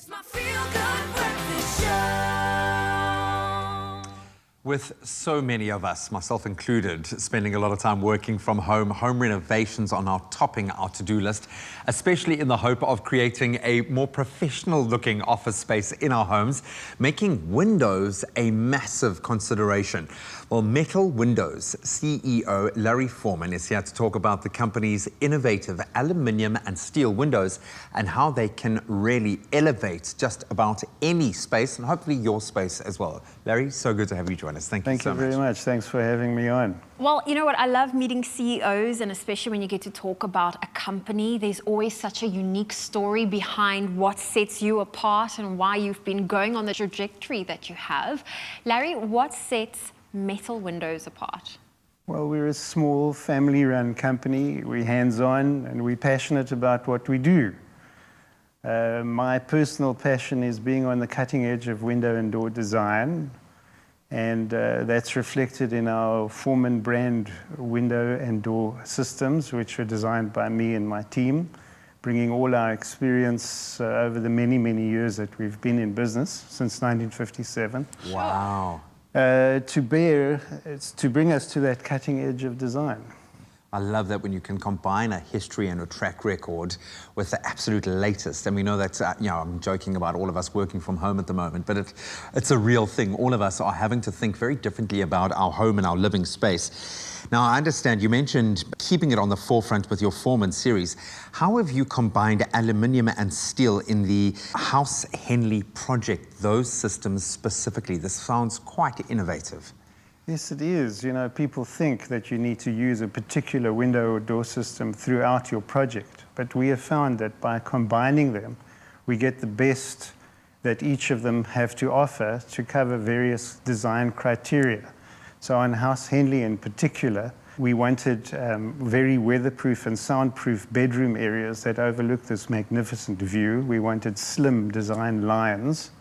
It's my feel-good breakfast show. With so many of us, myself included, spending a lot of time working from home, home renovations are now topping our to-do list, especially in the hope of creating a more professional-looking office space in our homes, making windows a massive consideration. Well, Metal Windows CEO Larry Forman is here to talk about the company's innovative aluminium and steel windows and how they can really elevate just about any space and hopefully your space as well. Larry, so good to have you join us. Thank you so much. Thank you very much. Thanks for having me on. Well, you know what? I love meeting CEOs, and especially when you get to talk about a company, there's always such a unique story behind what sets you apart and why you've been going on the trajectory that you have. Larry, what sets Metal Windows apart? Well, we're a small family-run company. We're hands-on and we're passionate about what we do. My personal passion is being on the cutting edge of window and door design, and that's reflected in our Forman brand window and door systems, which are designed by me and my team, bringing all our experience over the many, many years that we've been in business, since 1957. Wow. To bring us to that cutting edge of design. I love that when you can combine a history and a track record with the absolute latest. And we know that, I'm joking about all of us working from home at the moment, but it's a real thing. All of us are having to think very differently about our home and our living space. Now, I understand you mentioned keeping it on the forefront with your Forman series. How have you combined aluminium and steel in the House Henley project, those systems specifically? This sounds quite innovative. Yes, it is. You know, people think that you need to use a particular window or door system throughout your project, but we have found that by combining them, we get the best that each of them have to offer to cover various design criteria. So on House Henley in particular, we wanted very weatherproof and soundproof bedroom areas that overlook this magnificent view. We wanted slim design lines,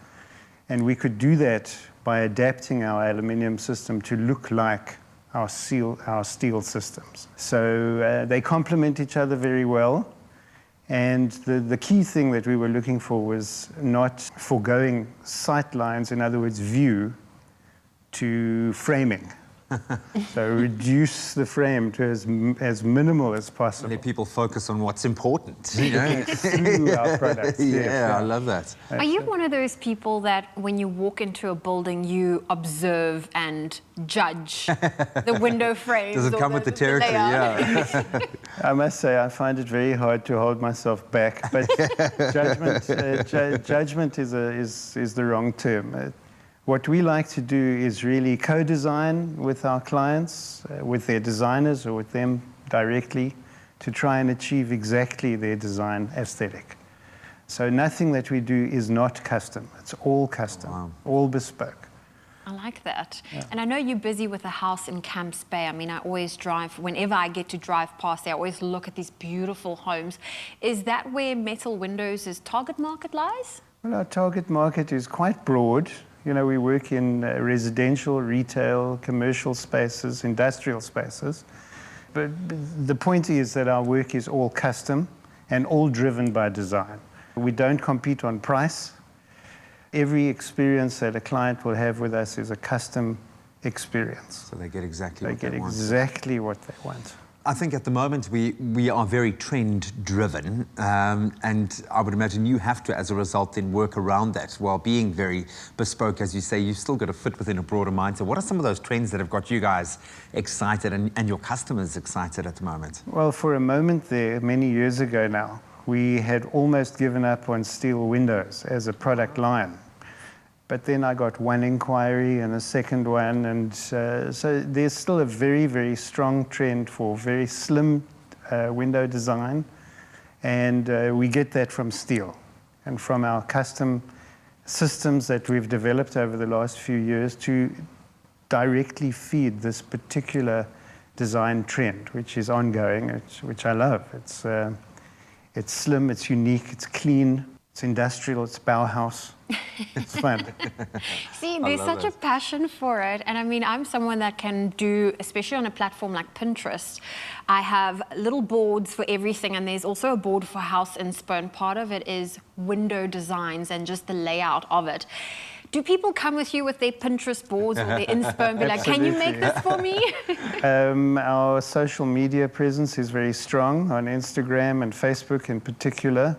and we could do that by adapting our aluminium system to look like our steel systems. So they complement each other very well. And the key thing that we were looking for was not foregoing sight lines, in other words, view, to framing. So reduce the frame to as minimal as possible. Let people focus on what's important. Through our products. Yeah, I love that. Are you one of those people that when you walk into a building, you observe and judge the window frames? Does it come with the territory? Yeah. I must say, I find it very hard to hold myself back, but judgment is the wrong term. What we like to do is really co-design with our clients, with their designers or with them directly, to try and achieve exactly their design aesthetic. So nothing that we do is not custom. It's all custom, all bespoke. I like that. Yeah. And I know you're busy with a house in Camps Bay. I mean, I always drive, whenever I get to drive past there, I always look at these beautiful homes. Is that where Metal Windows' target market lies? Well, our target market is quite broad. You know, we work in residential, retail, commercial spaces, industrial spaces. But the point is that our work is all custom and all driven by design. We don't compete on price. Every experience that a client will have with us is a custom experience. So they get exactly what they want. They get exactly what they want. I think at the moment we are very trend-driven, and I would imagine you have to, as a result, then work around that while being very bespoke. As you say, you've still got to fit within a broader mindset. What are some of those trends that have got you guys excited and your customers excited at the moment? Well, for a moment there, many years ago now, we had almost given up on steel windows as a product line. But then I got one inquiry and a second one, and so there's still a very, very strong trend for very slim window design, and we get that from steel and from our custom systems that we've developed over the last few years to directly feed this particular design trend, which is ongoing, which I love. It's slim, it's unique, it's clean. It's industrial, it's Bauhaus. It's fun. See, there's love such a it. passion for it. And I mean, I'm someone that can do, especially on a platform like Pinterest, I have little boards for everything. And there's also a board for house inspo. And part of it is window designs and just the layout of it. Do people come with you with their Pinterest boards or their inspo and be like, can you make this for me? Our social media presence is very strong on Instagram and Facebook in particular.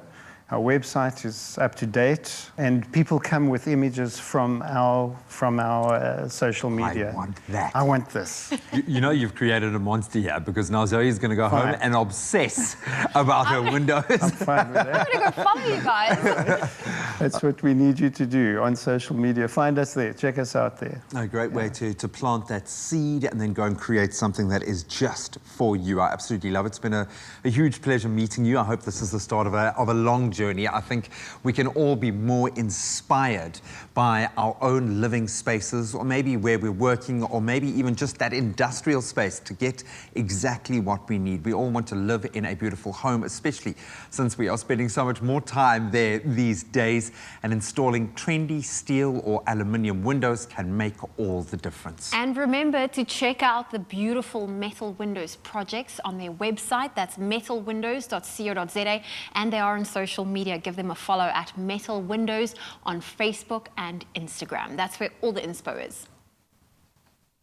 Our website is up to date, and people come with images from our social media. I want that. I want this. You know you've created a monster here because now Zoe's going to go home and obsess about her windows. I'm fine with that. I'm going to go follow you guys. That's what we need you to do on social media. Find us there. Check us out there. A great way to plant that seed and then go and create something that is just for you. I absolutely love it. It's been a huge pleasure meeting you. I hope this is the start of a long journey. I think we can all be more inspired by our own living spaces, or maybe where we're working, or maybe even just that industrial space to get exactly what we need. We all want to live in a beautiful home, especially since we are spending so much more time there these days, and installing trendy steel or aluminium windows can make all the difference. And remember to check out the beautiful metal windows projects on their website. That's metalwindows.co.za, and they are on social media. Give them a follow at Metal Windows on Facebook and Instagram. That's where all the inspo is.